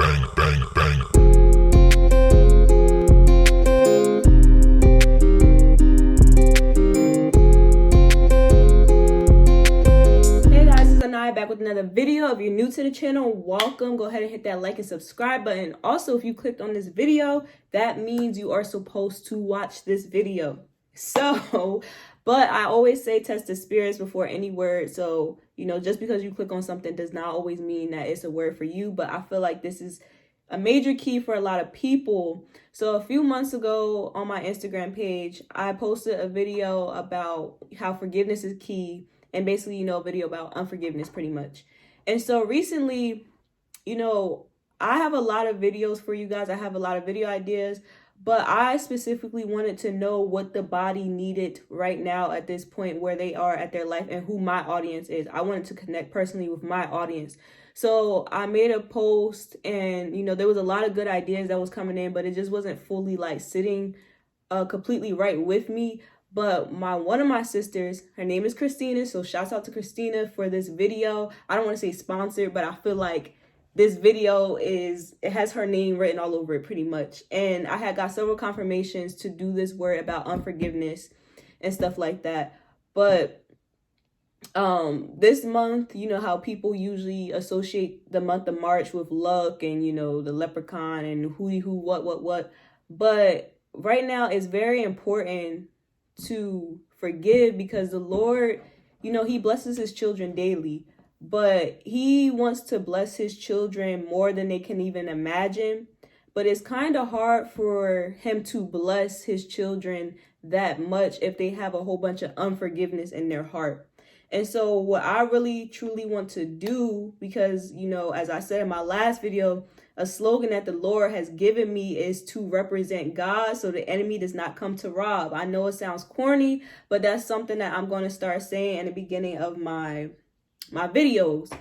bang, bang, bang. Hey guys, it's Anaya back with another video. If you're new to the channel, welcome. Go ahead and hit that like and subscribe button. Also, if you clicked on this video, that means you are supposed to watch this video. But I always say test the spirits before any word. So, just because you click on something does not always mean that it's a word for you. But I feel like this is a major key for a lot of people. So a few months ago on my Instagram page, I posted a video about how forgiveness is key. And basically, a video about unforgiveness pretty much. And so recently, I have a lot of videos for you guys. I have a lot of video ideas, but I specifically wanted to know what the body needed right now at this point where they are at their life and who my audience is. I wanted to connect personally with my audience. So I made a post and, there was a lot of good ideas that was coming in, but it just wasn't fully sitting completely right with me. But one of my sisters, her name is Christina. So shouts out to Christina for this video. I don't want to say sponsored, but I feel like this video it has her name written all over it pretty much. And I had got several confirmations to do this word about unforgiveness and stuff like that. But this month, how people usually associate the month of March with luck and, the leprechaun and who, what. But right now it's very important to forgive because the Lord, he blesses his children daily, but he wants to bless his children more than they can even imagine. But it's kind of hard for him to bless his children that much if they have a whole bunch of unforgiveness in their heart. And so what I really truly want to do, because, as I said in my last video, a slogan that the Lord has given me is to represent God so the enemy does not come to rob. I know it sounds corny, but that's something that I'm going to start saying in the beginning of my videos.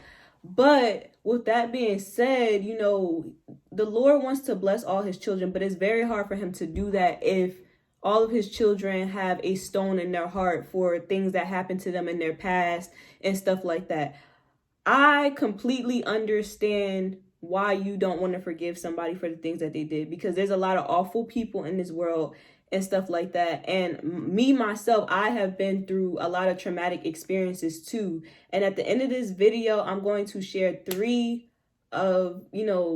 But with that being said, the Lord wants to bless all his children, but it's very hard for him to do that if all of his children have a stone in their heart for things that happened to them in their past and stuff like that. I completely understand why you don't want to forgive somebody for the things that they did, because there's a lot of awful people in this world and stuff like that. And me, myself, I have been through a lot of traumatic experiences too. And at the end of this video, I'm going to share 3 of,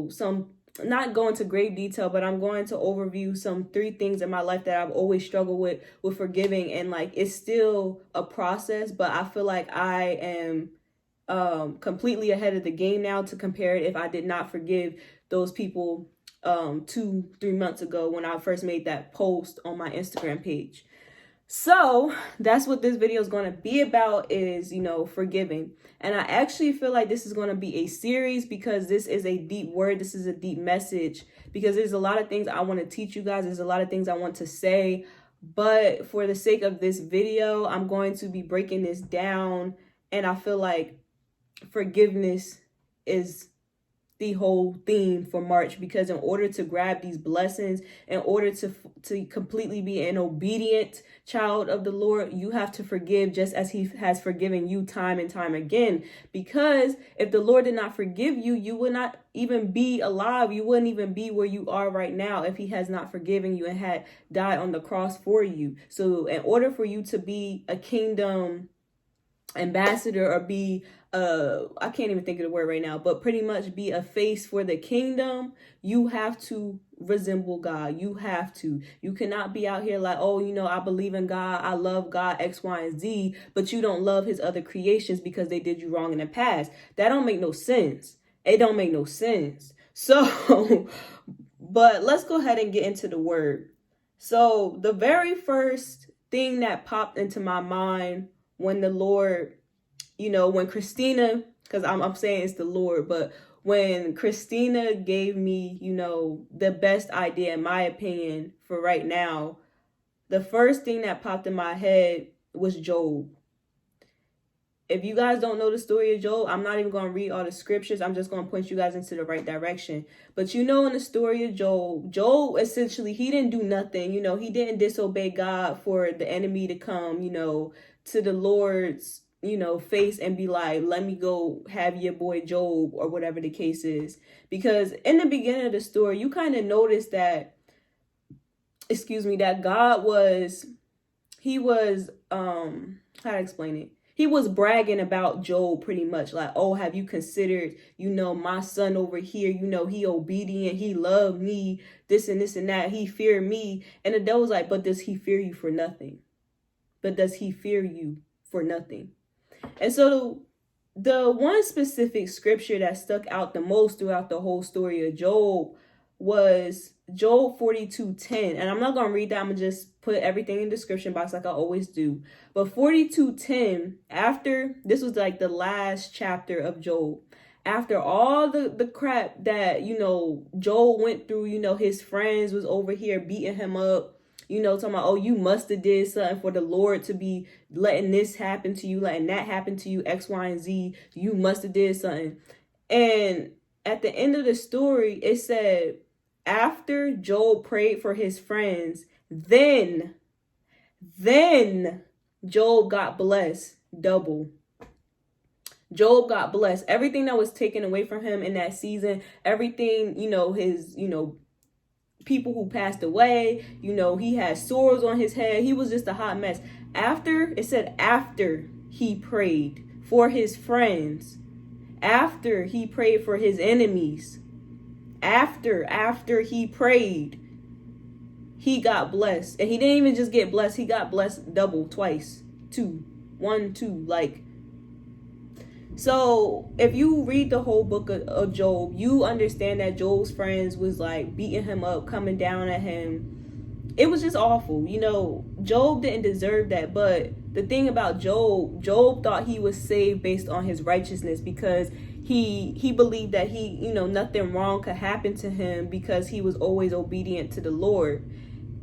some, not go into great detail, but I'm going to overview some 3 things in my life that I've always struggled with forgiving. And it's still a process, but I feel like I am completely ahead of the game now to compare it if I did not forgive those people 2-3 months ago when I first made that post on my Instagram page. So that's what this video is going to be about, is forgiving. And I actually feel like this is going to be a series because this is a deep word. This is a deep message, because there's a lot of things I want to teach you guys. There's a lot of things I want to say, but for the sake of this video, I'm going to be breaking this down. And I feel like forgiveness is the whole theme for March, because in order to grab these blessings, in order to completely be an obedient child of the Lord, you have to forgive just as he has forgiven you time and time again. Because if the Lord did not forgive you, you would not even be alive. You wouldn't even be where you are right now if he has not forgiven you and had died on the cross for you. So in order for you to be a kingdom ambassador or be I can't even think of the word right now, but pretty much be a face for the kingdom, you have to resemble God. You cannot be out here like, oh, I believe in God, I love God, X, Y, and Z, but you don't love his other creations because they did you wrong in the past. That don't make no sense. It don't make no sense. So, but let's go ahead and get into the word. So the very first thing that popped into my mind when the Lord, when Christina, because I'm saying it's the Lord, but when Christina gave me, the best idea, in my opinion, for right now, the first thing that popped in my head was Job. If you guys don't know the story of Job, I'm not even going to read all the scriptures. I'm just going to point you guys into the right direction. But in the story of Job essentially, he didn't do nothing. He didn't disobey God for the enemy to come, to the Lord's face and be like, let me go have your boy Job, or whatever the case is. Because in the beginning of the story, you kind of notice that, that God was, how to explain it? He was bragging about Job pretty much, like, oh, have you considered, my son over here, he obedient, he loved me, this and this and that, he feared me. And the devil's like, but does he fear you for nothing? But does he fear you for nothing? And so the one specific scripture that stuck out the most throughout the whole story of Job was Job 42:10. And I'm not going to read that. I'm going to just put everything in the description box like I always do. But 42:10, after, this was like the last chapter of Job. After all the crap that, Job went through, his friends was over here beating him up, talking about, oh, you must have did something for the Lord to be letting this happen to you, letting that happen to you, X, Y, and Z. You must have did something. And at the end of the story, it said, after Job prayed for his friends, then Job got blessed double. Job got blessed. Everything that was taken away from him in that season, everything, his, people who passed away, he had sores on his head. He was just a hot mess. After he prayed for his friends, after he prayed for his enemies, after he prayed, he got blessed. And he didn't even just get blessed, he got blessed double, twice, two. Like, so if you read the whole book of Job, you understand that Job's friends was like beating him up, coming down at him. It was just awful. Job didn't deserve that. But the thing about Job thought he was saved based on his righteousness, because he believed that nothing wrong could happen to him because he was always obedient to the Lord.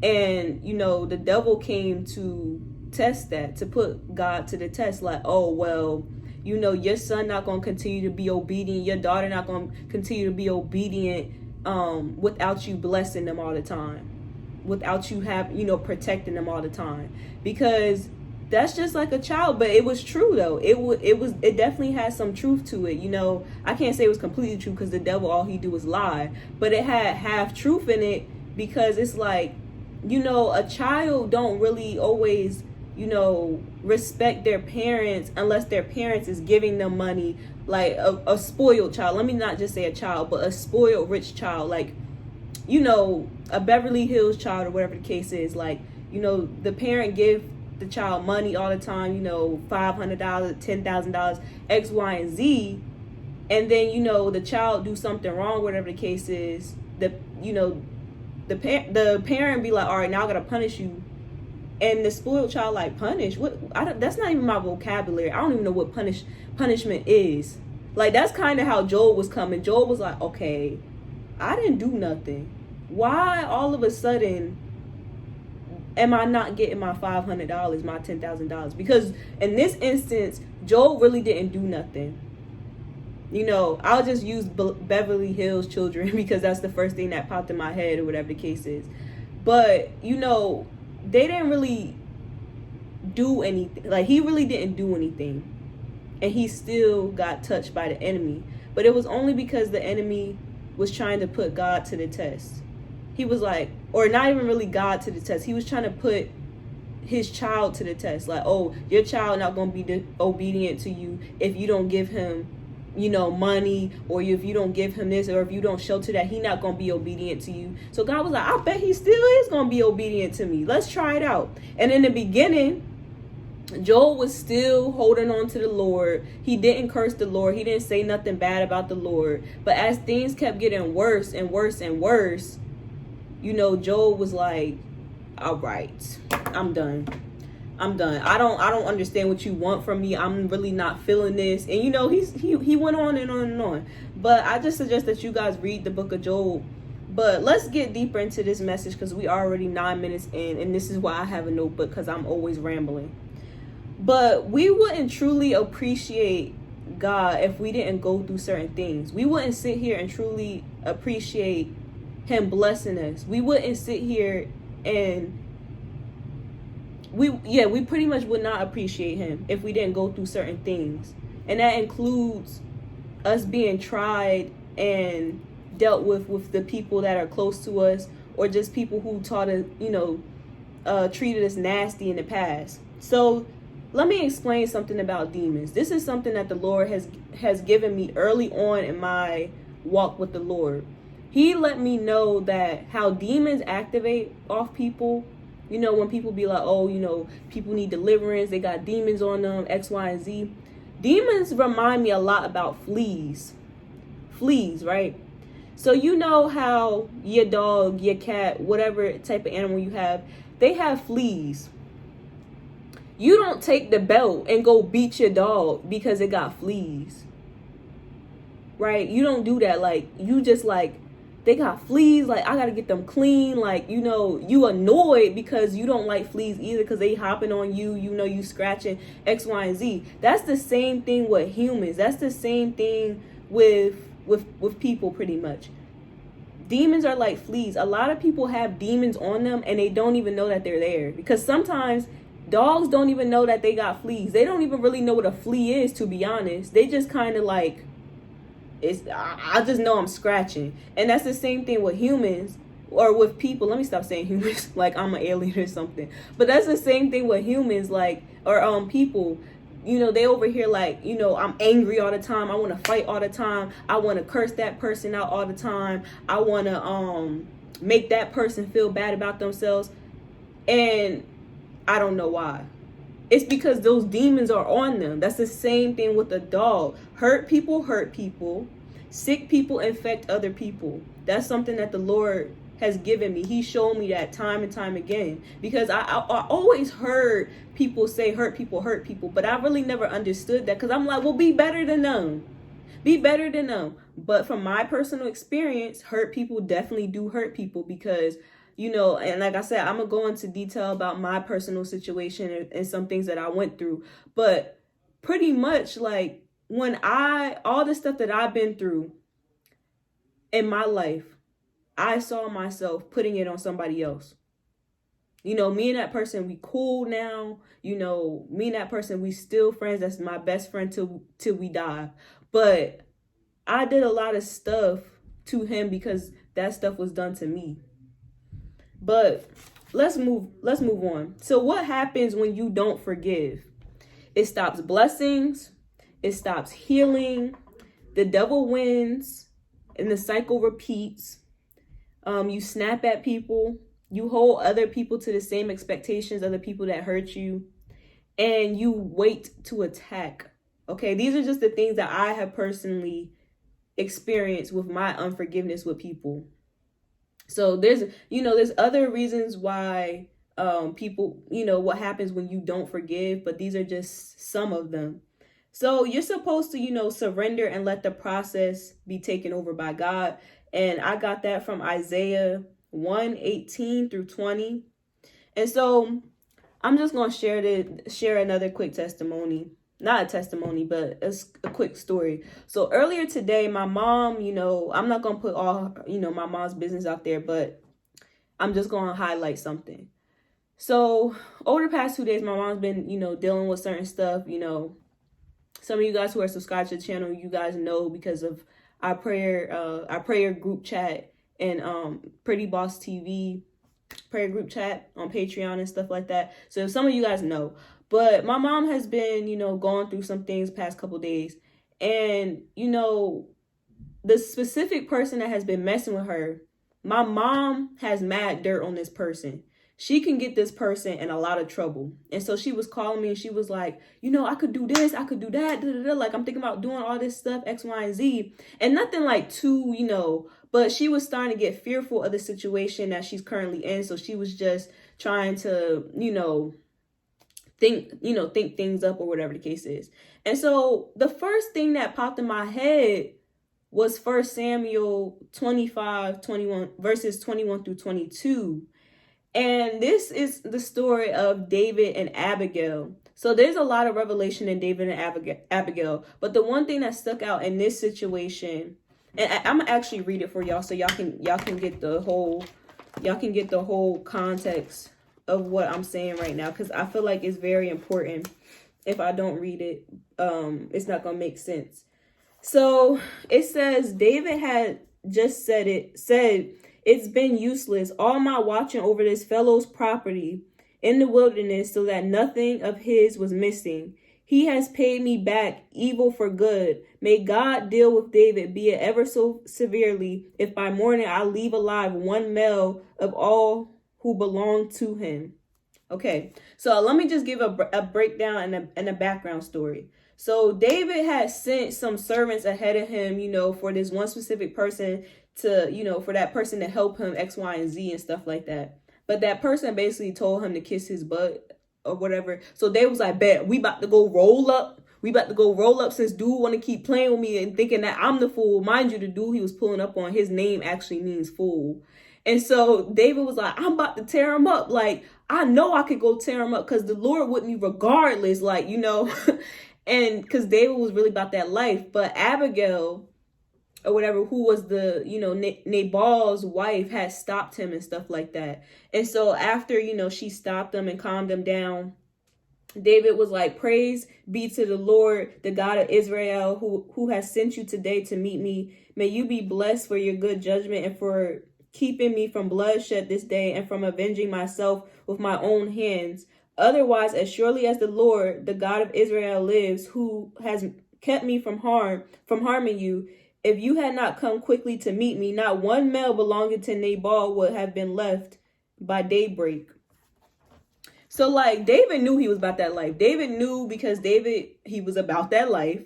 And, the devil came to test that, to put God to the test. Like, oh, well, your son not going to continue to be obedient. Your daughter not going to continue to be obedient without you blessing them all the time. Without you protecting them all the time. Because that's just like a child. But it was true, though. It definitely had some truth to it. I can't say it was completely true, because the devil, all he do was lie. But it had half truth in it, because it's like, a child don't really always respect their parents unless their parents is giving them money. Like a spoiled child, let me not just say a child, but a spoiled rich child, like a Beverly Hills child, or whatever the case is. Like, the parent give the child money all the time, $500, $10,000, X, Y, and Z, and then the child do something wrong, whatever the case is. The parent be like, all right, now I gotta punish you. And the spoiled child like, punish? What? That's not even my vocabulary. I don't even know what punishment is. Like, that's kind of how Job was coming. Job was like, okay, I didn't do nothing. Why all of a sudden am I not getting my $500, my $10,000? Because in this instance, Job really didn't do nothing. I'll just use Beverly Hills children because that's the first thing that popped in my head, or whatever the case is. But, they didn't really do anything. Like, he really didn't do anything. And he still got touched by the enemy. But it was only because the enemy was trying to put God to the test. He was like, or not even really God to the test. He was trying to put his child to the test. Like, oh, your child not going to be obedient to you if you don't give him money, or if you don't give him this, or if you don't shelter that, he not gonna be obedient to you. So God was like, I bet he still is gonna be obedient to me. Let's try it out. And in the beginning, Job was still holding on to the Lord. He didn't curse the Lord. He didn't say nothing bad about the Lord. But as things kept getting worse and worse and worse, Job was like, all right, I'm done. I don't understand what you want from me. I'm really not feeling this. And he went on and on and on. But I just suggest that you guys read the book of Job. But let's get deeper into this message, because we are already 9 minutes in, and this is why I have a notebook, because I'm always rambling. But we wouldn't truly appreciate God if we didn't go through certain things. We wouldn't sit here and truly appreciate him blessing us. We wouldn't sit here and we pretty much would not appreciate him if we didn't go through certain things. And that includes us being tried and dealt with the people that are close to us, or just people who taught us, treated us nasty in the past. So let me explain something about demons. This is something that the Lord has given me early on in my walk with the Lord. He let me know that how demons activate off people. When people be like, oh, people need deliverance, they got demons on them, X, Y, and Z. Demons remind me a lot about fleas. Fleas, right? So you know how your dog, your cat, whatever type of animal you have, they have fleas. You don't take the belt and go beat your dog because it got fleas. Right? You don't do that. Like, you just like, they got fleas, like, I gotta get them clean. Like, you annoyed because you don't like fleas either, because they hopping on you, you scratching X, Y, and Z. That's the same thing with humans. That's the same thing with people, pretty much. Demons are like fleas. A lot of people have demons on them and they don't even know that they're there, because sometimes dogs don't even know that they got fleas. They don't even really know what a flea is, to be honest. They just kind of like, I just know I'm scratching. And that's the same thing with humans, or with people. Let me stop saying humans like I'm an alien or something. But that's the same thing with humans, like, or people. They over here like, I'm angry all the time. I want to fight all the time. I want to curse that person out all the time. I want to make that person feel bad about themselves. And I don't know why. It's because those demons are on them. That's the same thing with a dog. Hurt people hurt people. Sick people infect other people. That's something that the Lord has given me. He showed me that time and time again. Because I always heard people say hurt people, but I really never understood that, because I'm like, well, be better than them. Be better than them. But from my personal experience, hurt people definitely do hurt people, because and like I said, I'm going to go into detail about my personal situation and some things that I went through. But pretty much, like, all the stuff that I've been through in my life, I saw myself putting it on somebody else. Me and that person, we cool now. Me and that person, we still friends. That's my best friend till we die. But I did a lot of stuff to him because that stuff was done to me. But let's move on. So what happens when you don't forgive? It stops blessings. It stops healing. The devil wins and the cycle repeats. You snap at people. You hold other people to the same expectations of the people that hurt you. And you wait to attack. Okay, these are just the things that I have personally experienced with my unforgiveness with people. So there's other reasons why people, what happens when you don't forgive, but these are just some of them. So you're supposed to, surrender and let the process be taken over by God. And I got that from Isaiah 1:18 through 20. And so I'm just going to share another quick testimony. Not a testimony, but it's a quick story. So earlier today, my mom, I'm not going to put all, my mom's business out there, but I'm just going to highlight something. So over the past 2 days, my mom's been, dealing with certain stuff. Some of you guys who are subscribed to the channel, you guys know because of our prayer group chat and Pretty Boss TV prayer group chat on Patreon and stuff like that. So some of you guys know. But my mom has been, going through some things past couple days. And, the specific person that has been messing with her, my mom has mad dirt on this person. She can get this person in a lot of trouble. And so she was calling me and she was like, I could do this, I could do that. Like, I'm thinking about doing all this stuff, X, Y, and Z. And nothing like too, but she was starting to get fearful of the situation that she's currently in. So she was just trying to, think things up or whatever the case is. And so the first thing that popped in my head was 1 Samuel 25:21 verses 21 through 22. And this is the story of David and Abigail. So there's a lot of revelation in David and Abigail. But the one thing that stuck out in this situation, and I'm gonna actually read it for y'all so y'all can get the whole context of what I'm saying right now, because I feel like it's very important. If I don't read it, it's not gonna make sense. So it says David had just said, it's been useless, all my watching over this fellow's property in the wilderness, so that nothing of his was missing. He has paid me back evil for good. May God deal with David, be it ever so severely, if by morning I leave alive one male of all who belong to him. Okay, so let me just give a breakdown and a background story. So David had sent some servants ahead of him, for this one specific person to, for that person to help him X, Y, and Z and stuff like that. But that person basically told him to kiss his butt or whatever. So they was like, bet, we about to go roll up. We about to go roll up, since dude want to keep playing with me and thinking that I'm the fool. Mind you, the dude he was pulling up on, his name actually means fool. And so David was like, I'm about to tear him up. Like, I know I could go tear him up because the Lord with me regardless, like, and because David was really about that life. But Abigail or whatever, who was the, Nabal's wife, had stopped him and stuff like that. And so after, she stopped him and calmed him down, David was like, praise be to the Lord, the God of Israel, who has sent you today to meet me. May you be blessed for your good judgment and for keeping me from bloodshed this day and from avenging myself with my own hands. Otherwise, as surely as the Lord, the God of Israel lives, who has kept me from harming you, if you had not come quickly to meet me, not one male belonging to Nabal would have been left by daybreak. So like David knew he was about that life. David knew, because he was about that life,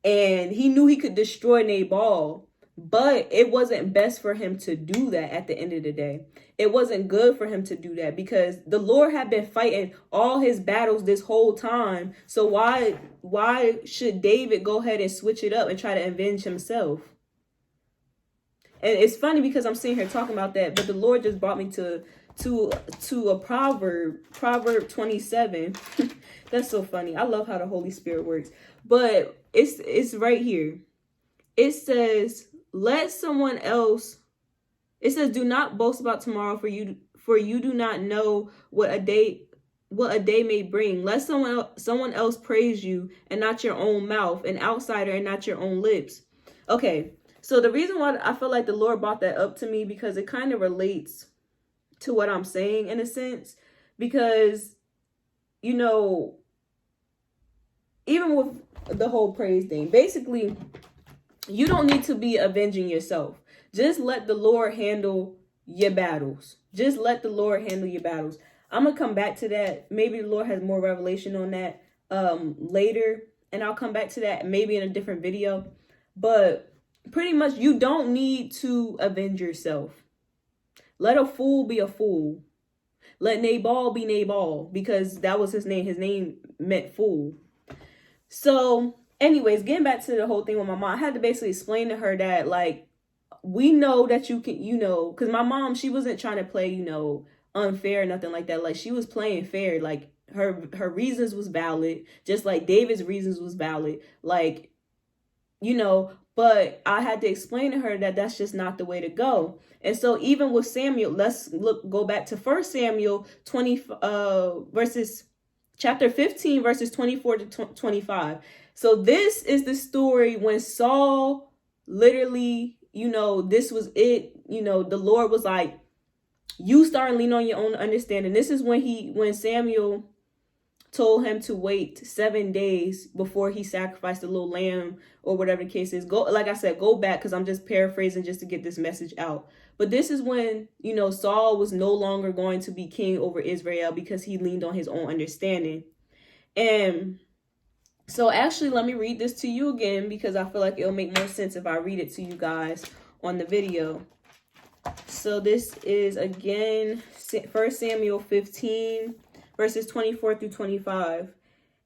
and he knew he could destroy Nabal. But it wasn't best for him to do that at the end of the day. It wasn't good for him to do that, because the Lord had been fighting all his battles this whole time. So why should David go ahead and switch it up and try to avenge himself? And it's funny because I'm sitting here talking about that, but the Lord just brought me to a Proverb 27. That's so funny. I love how the Holy Spirit works. But it's right here. It says, do not boast about tomorrow, for you do not know what a day may bring. Let someone else praise you and not your own mouth, an outsider and not your own lips. Okay, so the reason why I feel like the Lord brought that up to me, because it kind of relates to what I'm saying in a sense, because, even with the whole praise thing, basically, you don't need to be avenging yourself. Just let the Lord handle your battles. Just let the Lord handle your battles. I'm going to come back to that. Maybe the Lord has more revelation on that later, and I'll come back to that maybe in a different video. But pretty much, you don't need to avenge yourself. Let a fool be a fool. Let Nabal be Nabal, because that was his name. His name meant fool. So anyways, getting back to the whole thing with my mom, I had to basically explain to her that, like, we know that you can, because my mom, she wasn't trying to play, unfair or nothing like that. Like, she was playing fair. Like, her reasons was valid, just like David's reasons was valid. Like, but I had to explain to her that that's just not the way to go. And so even with Samuel, let's go back to 1 Samuel 20 chapter 15 verses 24 to 25. So this is the story when Saul literally, this was it. The Lord was like, you start and lean on your own understanding. This is when Samuel told him to wait 7 days before he sacrificed the little lamb or whatever the case is. Like I said, go back, because I'm just paraphrasing just to get this message out. But this is when, Saul was no longer going to be king over Israel, because he leaned on his own understanding. And so actually, let me read this to you again, because I feel like it'll make more sense if I read it to you guys on the video. So this is, again, 1 Samuel 15, verses 24 through 25.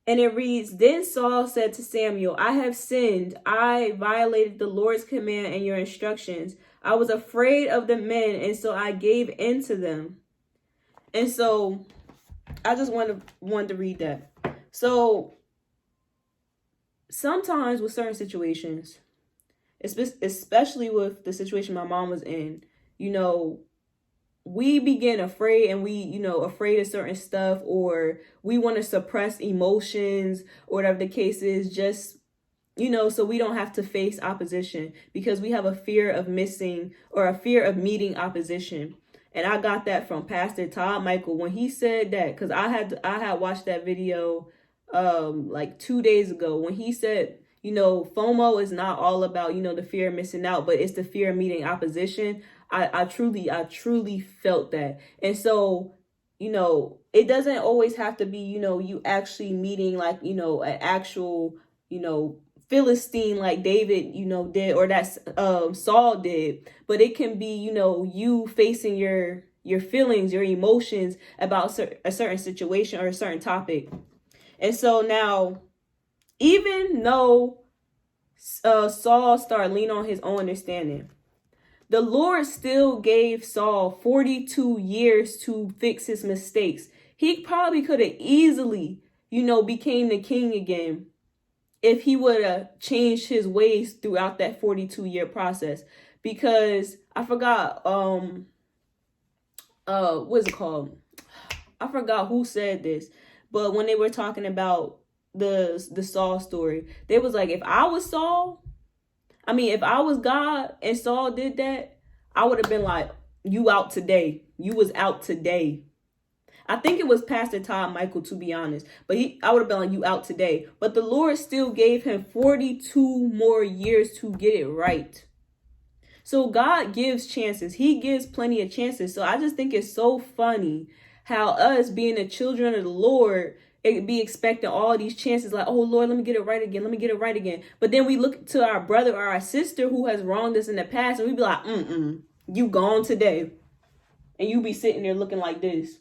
And it reads, Then Saul said to Samuel, I have sinned. I violated the Lord's command and your instructions. I was afraid of the men, and so I gave in to them. And so I just wanted to read that. So sometimes with certain situations, especially with the situation my mom was in, we begin afraid and we, afraid of certain stuff, or we want to suppress emotions or whatever the case is, just, so we don't have to face opposition, because we have a fear of missing or a fear of meeting opposition. And I got that from Pastor Todd Michael when he said that, because I had watched that video like 2 days ago, when he said, FOMO is not all about, the fear of missing out, but it's the fear of meeting opposition. I truly felt that. And so, it doesn't always have to be, you actually meeting like, an actual, Philistine like David, did, or that Saul did, but it can be, you facing your feelings, your emotions about a certain situation or a certain topic. And so now, even though Saul started leaning on his own understanding, the Lord still gave Saul 42 years to fix his mistakes. He probably could have easily, became the king again if he would have changed his ways throughout that 42-year process. Because I forgot, what's it called? I forgot who said this, but when they were talking about the Saul story, they was like, if I was God and Saul did that, I would have been like, you out today. You was out today. I think it was Pastor Todd Michael, to be honest, but I would have been like, you out today. But the Lord still gave him 42 more years to get it right. So God gives chances. He gives plenty of chances. So I just think it's so funny how us being the children of the Lord, it be expecting all these chances, like, oh Lord, let me get it right again. Let me get it right again. But then we look to our brother or our sister who has wronged us in the past, and we be like, you gone today. And you be sitting there looking like this.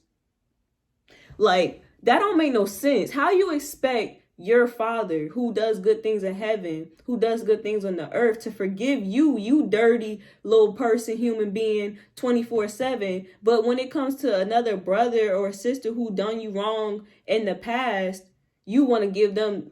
Like, that don't make no sense. How you expect your Father, who does good things in heaven, who does good things on the earth, to forgive you dirty little person, human being, 24/7. But when it comes to another brother or sister who done you wrong in the past, you want to give them,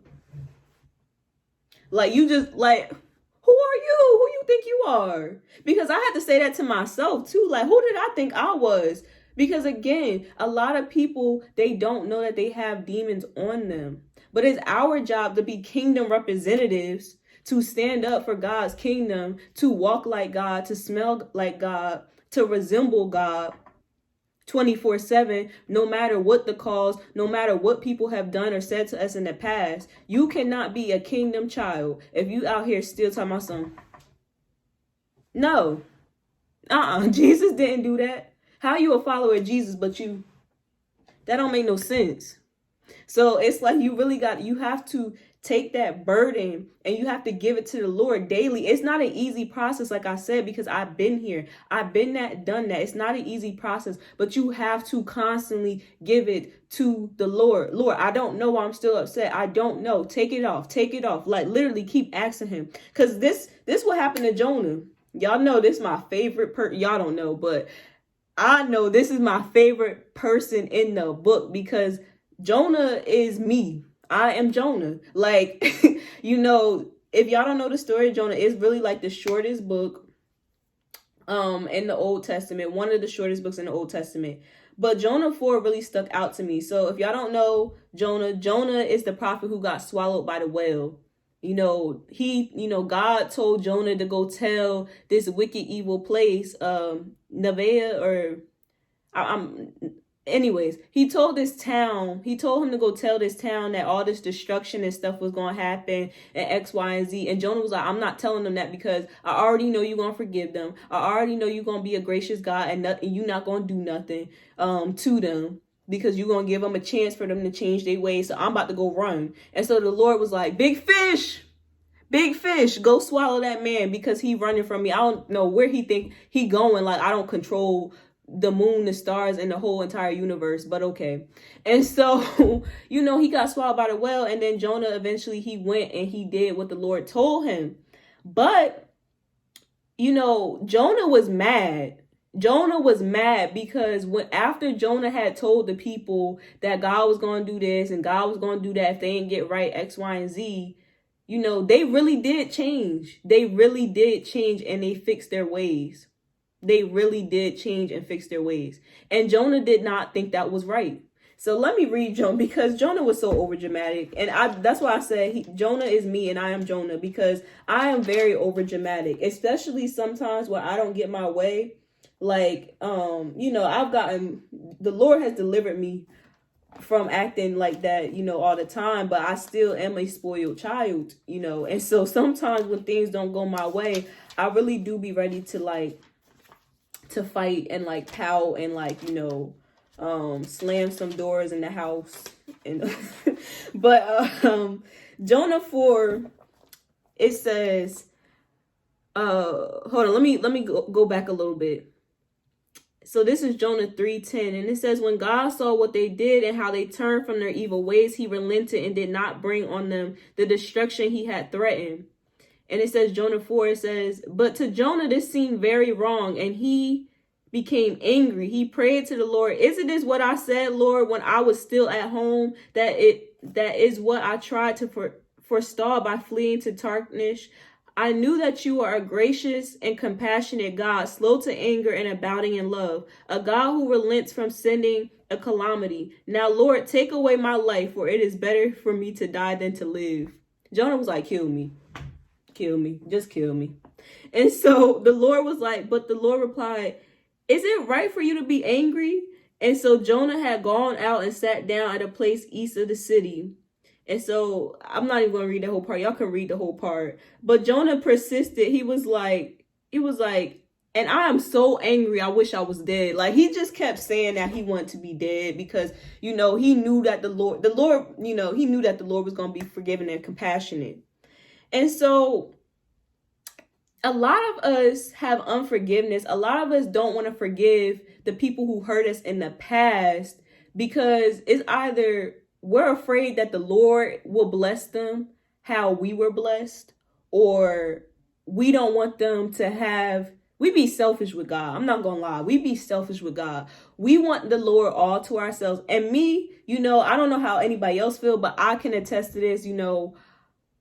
like, you just, like, who are you? Who you think you are? Because I had to say that to myself too. Like, who did I think I was? Because again, a lot of people, they don't know that they have demons on them. But it's our job to be kingdom representatives, to stand up for God's kingdom, to walk like God, to smell like God, to resemble God 24/7, no matter what the cause, no matter what people have done or said to us in the past. You cannot be a kingdom child if you out here still talking about something. No. Jesus didn't do that. How you a follower of Jesus, but that don't make no sense. So it's like you have to take that burden and you have to give it to the Lord daily. It's not an easy process, like I said, because I've been here. I've been done that. It's not an easy process, but you have to constantly give it to the Lord. Lord, I don't know why I'm still upset. I don't know. Take it off. Take it off. Like, literally keep asking him. Because this what happened to Jonah. Y'all know this is my favorite y'all don't know, but I know this is my favorite person in the book, because Jonah is me. I am Jonah. Like, if y'all don't know the story of Jonah, it's really like the shortest book in the Old Testament, one of the shortest books in the Old Testament. But Jonah 4 really stuck out to me. So if y'all don't know Jonah is the prophet who got swallowed by the whale. God told Jonah to go tell this wicked, evil place, Nineveh, or anyways, he told him to go tell this town that all this destruction and stuff was going to happen and X, Y, and Z. And Jonah was like, I'm not telling them that because I already know you're going to forgive them. I already know you're going to be a gracious God, and you're not going to do nothing to them, because you're going to give them a chance for them to change their ways. So I'm about to go run. And so the Lord was like, big fish, go swallow that man, because he running from me. I don't know where he think he going. Like, I don't control the moon, the stars, and the whole entire universe, but okay. And so, he got swallowed by the whale, and then Jonah, eventually he went and he did what the Lord told him. But, Jonah was mad. Jonah was mad because after Jonah had told the people that God was going to do this and God was going to do that if they didn't get right X, Y, and Z, they really did change. They really did change, and they fixed their ways. they really did change and fix their ways. And Jonah did not think that was right. So let me read Jonah, because Jonah was so overdramatic. And that's why I said Jonah is me and I am Jonah, because I am very overdramatic, especially sometimes when I don't get my way. Like, the Lord has delivered me from acting like that, all the time, but I still am a spoiled child, and so sometimes when things don't go my way, I really do be ready to fight and pout and slam some doors in the house. And but Jonah 4, it says, hold on, let me go back a little bit. So this is Jonah 3:10, and it says, when God saw what they did and how they turned from their evil ways, he relented and did not bring on them the destruction he had threatened. And it says Jonah 4, it says, but to Jonah this seemed very wrong, and he became angry. He prayed to the Lord, isn't this what I said, Lord, when I was still at home? That is what I tried to forestall by fleeing to Tarshish. I knew that you are a gracious and compassionate God, slow to anger and abounding in love, a God who relents from sending a calamity. Now, Lord, take away my life, for it is better for me to die than to live. Jonah was like, kill me, just kill me. And so the Lord was like, but the Lord replied, is it right for you to be angry? And so Jonah had gone out and sat down at a place east of the city. And so I'm not even going to read the whole part. Y'all can read the whole part. But Jonah persisted. He was like, and I am so angry. I wish I was dead. Like, he just kept saying that he wanted to be dead because, he knew that the Lord, he knew that the Lord was going to be forgiving and compassionate. And so a lot of us have unforgiveness. A lot of us don't want to forgive the people who hurt us in the past because it's either we're afraid that the Lord will bless them how we were blessed, or we don't want them to we be selfish with God. I'm not going to lie. We be selfish with God. We want the Lord all to ourselves. And me, I don't know how anybody else feel, but I can attest to this.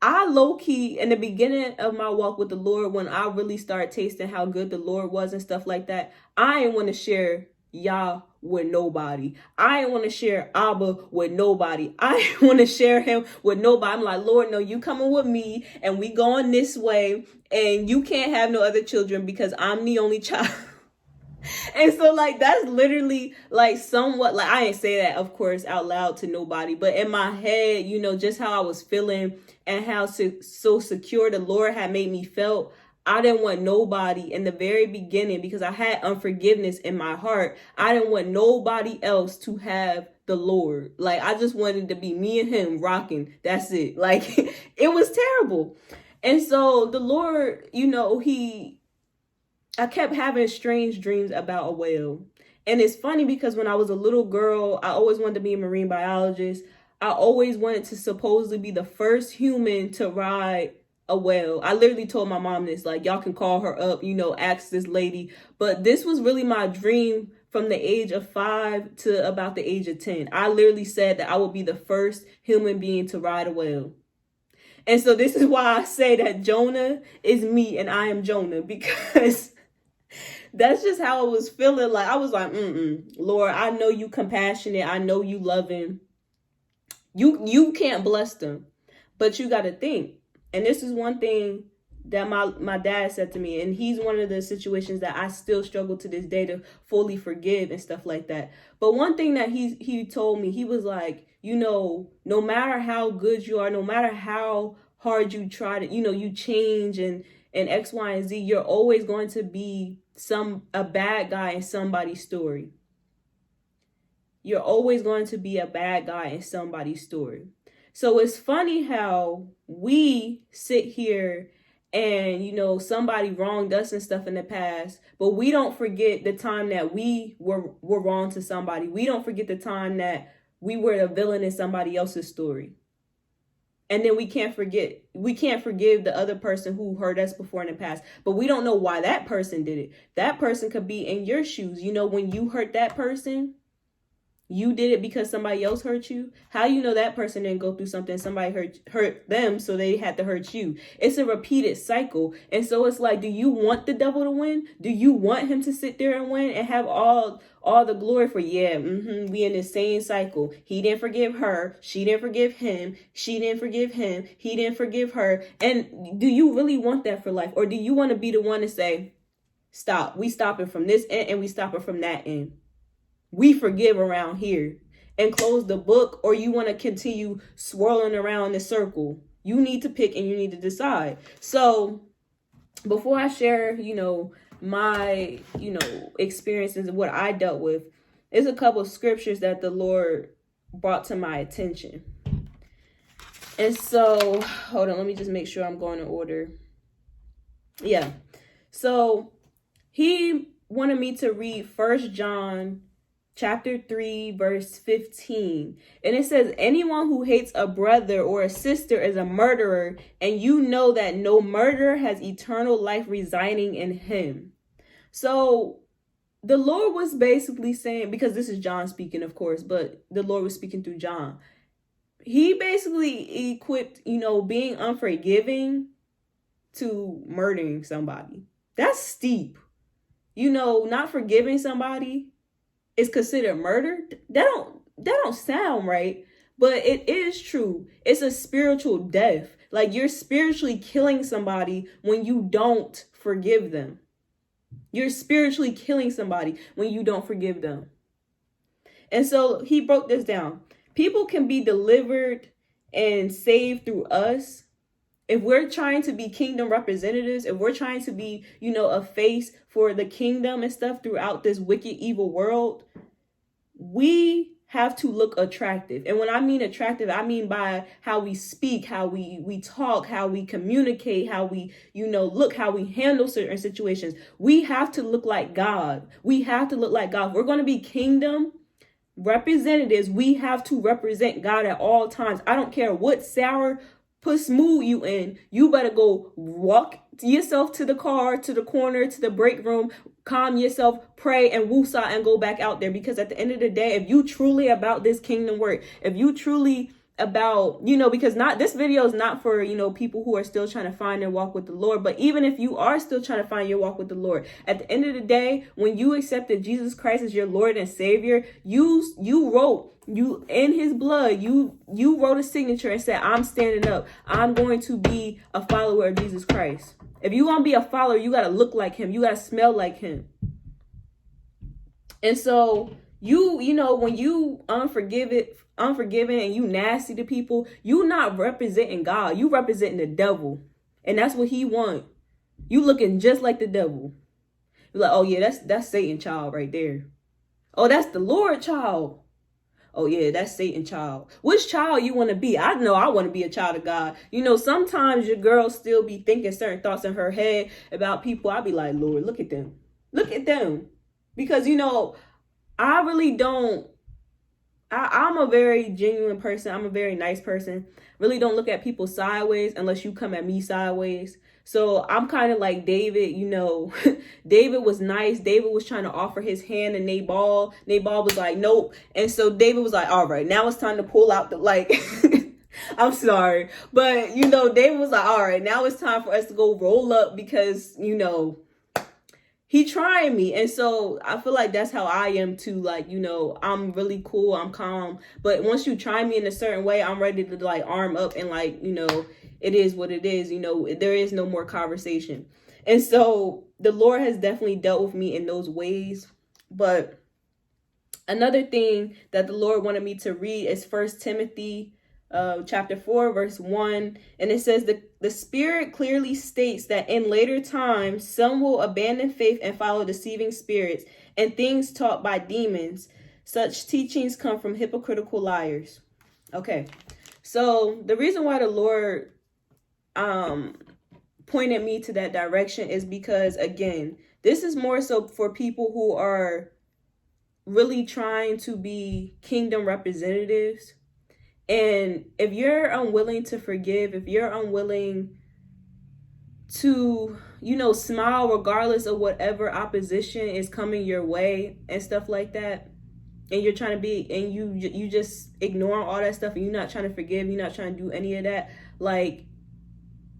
I low-key, in the beginning of my walk with the Lord, when I really started tasting how good the Lord was and stuff like that, I didn't want to share Yah with nobody. I didn't want to share Abba with nobody. I didn't want to share him with nobody. I'm like, Lord, no, you coming with me and we going this way, and you can't have no other children because I'm the only child. And so that's literally somewhat I didn't say that, of course, out loud to nobody, but in my head, just how I was feeling and how so secure the Lord had made me feel. I didn't want nobody in the very beginning, because I had unforgiveness in my heart. I didn't want nobody else to have the Lord. I just wanted to be me and him rocking. That's it. It was terrible. And so the Lord, I kept having strange dreams about a whale. And it's funny because when I was a little girl, I always wanted to be a marine biologist. I always wanted to supposedly be the first human to ride a whale. I literally told my mom this, y'all can call her up, ask this lady. But this was really my dream from the age of 5 to about the age of 10. I literally said that I would be the first human being to ride a whale. And so this is why I say that Jonah is me and I am Jonah, because that's just how I was feeling. I was like, Lord, I know you compassionate. I know you loving. You can't bless them, but you got to think. And this is one thing that my dad said to me, and he's one of the situations that I still struggle to this day to fully forgive and stuff like that. But one thing that he told me, he was like, no matter how good you are, no matter how hard you try to, you change and X, Y, and Z, you're always going to be a bad guy in somebody's story. You're always going to be a bad guy in somebody's story. So it's funny how we sit here and, somebody wronged us and stuff in the past, but we don't forget the time that we were wrong to somebody. We don't forget the time that we were a villain in somebody else's story. And then we can't forgive the other person who hurt us before in the past, but we don't know why that person did it. That person could be in your shoes. When you hurt that person, You did it because somebody else hurt you? How you know that person didn't go through something, somebody hurt them, so they had to hurt you? It's a repeated cycle. And so it's like, do you want the devil to win? Do you want him to sit there and win and have all the glory for, we in the same cycle. He didn't forgive her. She didn't forgive him. She didn't forgive him. He didn't forgive her. And do you really want that for life? Or do you want to be the one to say, stop, we stop it from this end and we stop it from that end? We forgive around here and close the book, or you want to continue swirling around the circle? You need to pick and you need to decide. So before I share, my, experiences of what I dealt with, there's a couple of scriptures that the Lord brought to my attention. And so, hold on, let me just make sure I'm going in order. Yeah. So he wanted me to read 1 John chapter 3, verse 15. And it says, anyone who hates a brother or a sister is a murderer, and you know that no murderer has eternal life residing in him. So the Lord was basically saying, because this is John speaking, of course, but the Lord was speaking through John. He basically equipped, being unforgiving to murdering somebody. That's steep. Not forgiving somebody is considered murder. That don't sound right, but it is true. It's a spiritual death. Like, you're spiritually killing somebody when you don't forgive them. You're spiritually killing somebody when you don't forgive them. And so he broke this down. People can be delivered and saved through us. If we're trying to be kingdom representatives, if we're trying to be, a face for the kingdom and stuff throughout this wicked, evil world, we have to look attractive. And when I mean attractive, I mean by how we speak, how we talk, how we communicate, how we, look, how we handle certain situations. We have to look like God. We have to look like God. If we're going to be kingdom representatives, we have to represent God at all times. I don't care what sour puss mood you in. You better go walk yourself to the car, to the corner, to the break room, calm yourself, pray, and woosah, and go back out there. Because at the end of the day, if you truly about this kingdom work, if you truly about, because this video is not for, people who are still trying to find their walk with the Lord. But even if you are still trying to find your walk with the Lord, at the end of the day, when you accepted Jesus Christ as your Lord and Savior, you wrote, in his blood, you wrote a signature and said, I'm standing up. I'm going to be a follower of Jesus Christ. If you want to be a follower, you got to look like him. You got to smell like him. And so when you unforgiving and you nasty to people, you not representing God. You representing the devil. And that's what he want. You looking just like the devil. You're like, oh yeah, that's Satan child right there. Oh, that's the Lord child. Oh yeah, that's Satan child. Which child you want to be? I know I want to be a child of God. Sometimes your girl still be thinking certain thoughts in her head about people. I be like, Lord, look at them. Look at them. Because, I really don't. I'm a very genuine person. I'm a very nice person. Really don't look at people sideways unless you come at me sideways. So I'm kind of like David, David was nice. David was trying to offer his hand to Nabal. Nabal was like, nope. And so David was like, all right, now it's time to pull out the, I'm sorry. But, David was like, all right, now it's time for us to go roll up because, he trying me. And so I feel like that's how I am too. Like, I'm really cool. I'm calm. But once you try me in a certain way, I'm ready to arm up and it is what it is. There is no more conversation. And so the Lord has definitely dealt with me in those ways. But another thing that the Lord wanted me to read is 1 Timothy chapter 4, verse 1. And it says the Spirit clearly states that in later times, some will abandon faith and follow deceiving spirits and things taught by demons. Such teachings come from hypocritical liars. Okay. So the reason why the Lord pointed me to that direction is because, again, this is more so for people who are really trying to be kingdom representatives. And if you're unwilling to forgive, if you're unwilling to, smile regardless of whatever opposition is coming your way and stuff like that, and you're trying to be, and you just ignore all that stuff, and you're not trying to forgive, you're not trying to do any of that, like,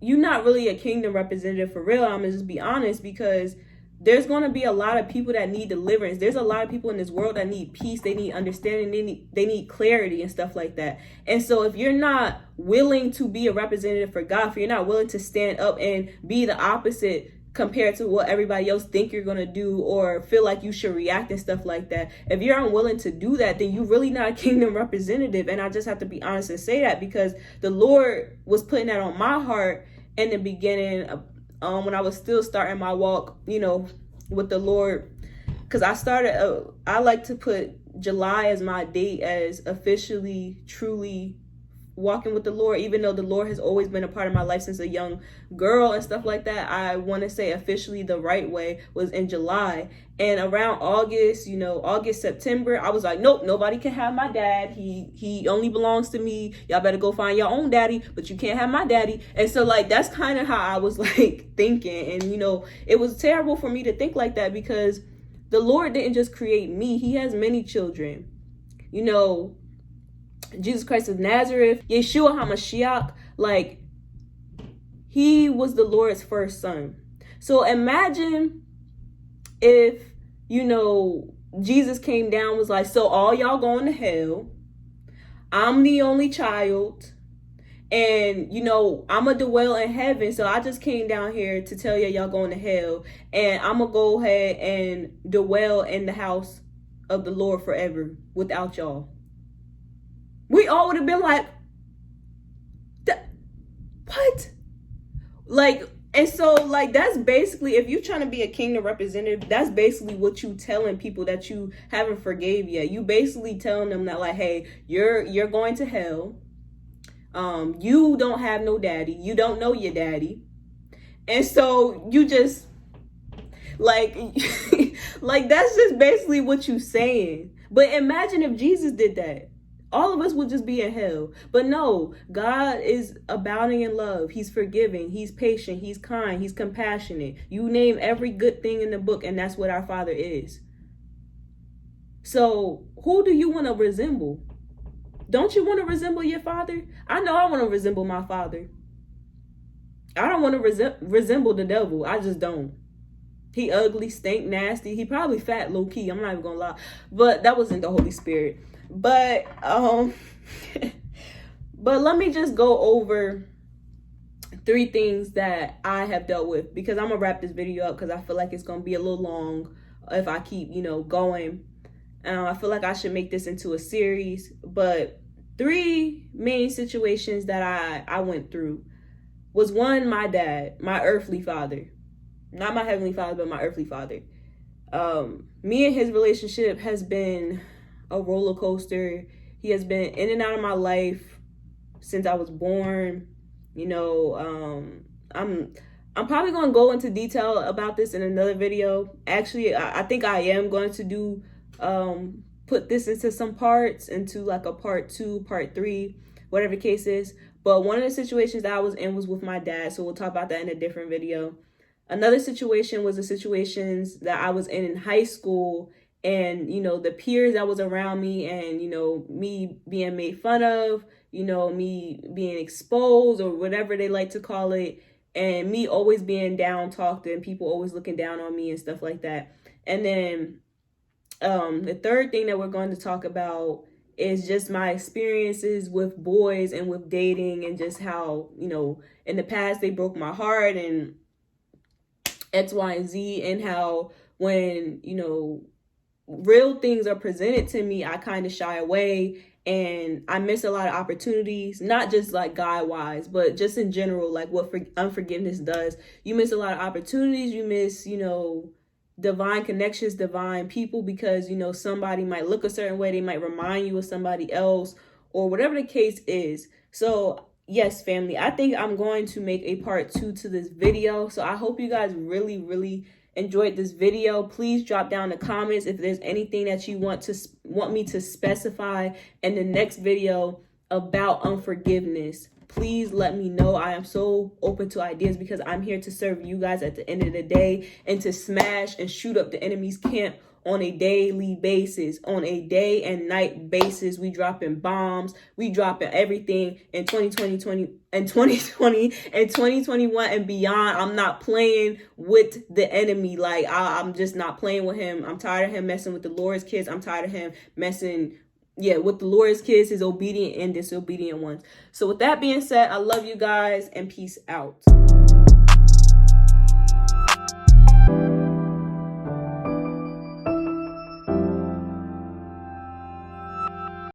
you're not really a kingdom representative for real. I'm gonna just be honest, because there's going to be a lot of people that need deliverance. There's a lot of people in this world that need peace. They need understanding. They need clarity and stuff like that. And so if you're not willing to be a representative for God, if you're not willing to stand up and be the opposite compared to what everybody else think you're going to do, or feel like you should react and stuff like that, if you're unwilling to do that, then you're really not a kingdom representative. And I just have to be honest and say that, because the Lord was putting that on my heart in the beginning of, when I was still starting my walk, with the Lord. Because I like to put July as my date as officially, truly walking with the Lord. Even though the Lord has always been a part of my life since a young girl and stuff like that, I want to say officially the right way was in July. And around August, August, September, I was like, nope, nobody can have my dad. He only belongs to me. Y'all better go find your own daddy, but you can't have my daddy. And so, like, that's kind of how I was like thinking. And, it was terrible for me to think like that, because the Lord didn't just create me. He has many children. Jesus Christ of Nazareth, Yeshua HaMashiach, like, he was the Lord's first son. So imagine if, Jesus came down, was like, so all y'all going to hell. I'm the only child. And, I'm going to dwell in heaven. So I just came down here to tell y'all going to hell. And I'm going to go ahead and dwell in the house of the Lord forever without y'all. We all would have been like, what? Like, and so, like, that's basically, if you're trying to be a kingdom representative, that's basically what you telling people that you haven't forgave yet. You basically telling them that, like, hey, you're going to hell. You don't have no daddy. You don't know your daddy. And so you just, like, like, that's just basically what you saying. But imagine if Jesus did that. All of us would just be in hell. But no, God is abounding in love. He's forgiving. He's patient. He's kind. He's compassionate. You name every good thing in the book, and that's what our Father is. So who do you want to resemble? Don't you want to resemble your father? I know I want to resemble my father. I don't want to resemble the devil. I just don't. He ugly, stink, nasty. He probably fat, low key. I'm not even gonna lie. But that wasn't the Holy Spirit. But but let me just go over 3 things that I have dealt with, because I'm gonna wrap this video up, because I feel like it's gonna be a little long if I keep going. I feel like I should make this into a series. But 3 main situations that I went through was, 1, my dad, my earthly father. Not my heavenly father, but my earthly father. Me and his relationship has been a roller coaster. He has been in and out of my life since I was born. I'm probably going to go into detail about this in another video. Actually, I think I am going to do put this into some parts, into like a part 2, part 3, whatever the case is. But one of the situations that I was in was with my dad, so we'll talk about that in a different video. Another situation was the situations that I was in high school, and, the peers that was around me, and, me being made fun of, me being exposed, or whatever they like to call it, and me always being down talked, and people always looking down on me and stuff like that. And then the third thing that we're going to talk about is just my experiences with boys and with dating, and just how, in the past they broke my heart, and X, Y, and Z, and how when, real things are presented to me, I kind of shy away, and I miss a lot of opportunities, not just like guy-wise, but just in general, like what unforgiveness does. You miss a lot of opportunities. You miss, divine connections, divine people, because, somebody might look a certain way. They might remind you of somebody else, or whatever the case is. So yes, family, I think I'm going to make a part 2 to this video. So I hope you guys really, really enjoyed this video. Please drop down in the comments if there's anything that you want me to specify in the next video about unforgiveness. please let me know. I am so open to ideas because I'm here to serve you guys at the end of the day and to smash and shoot up the enemy's camp on a daily basis, on a day and night basis. We dropping bombs, we dropping everything in 2020 and 2021 and beyond. I'm not playing with the enemy. Like I'm just not playing with him. I'm tired of him messing with the Lord's kids. I'm tired of him messing with the Lord's kids, his obedient and disobedient ones. So with that being said, I love you guys and peace out.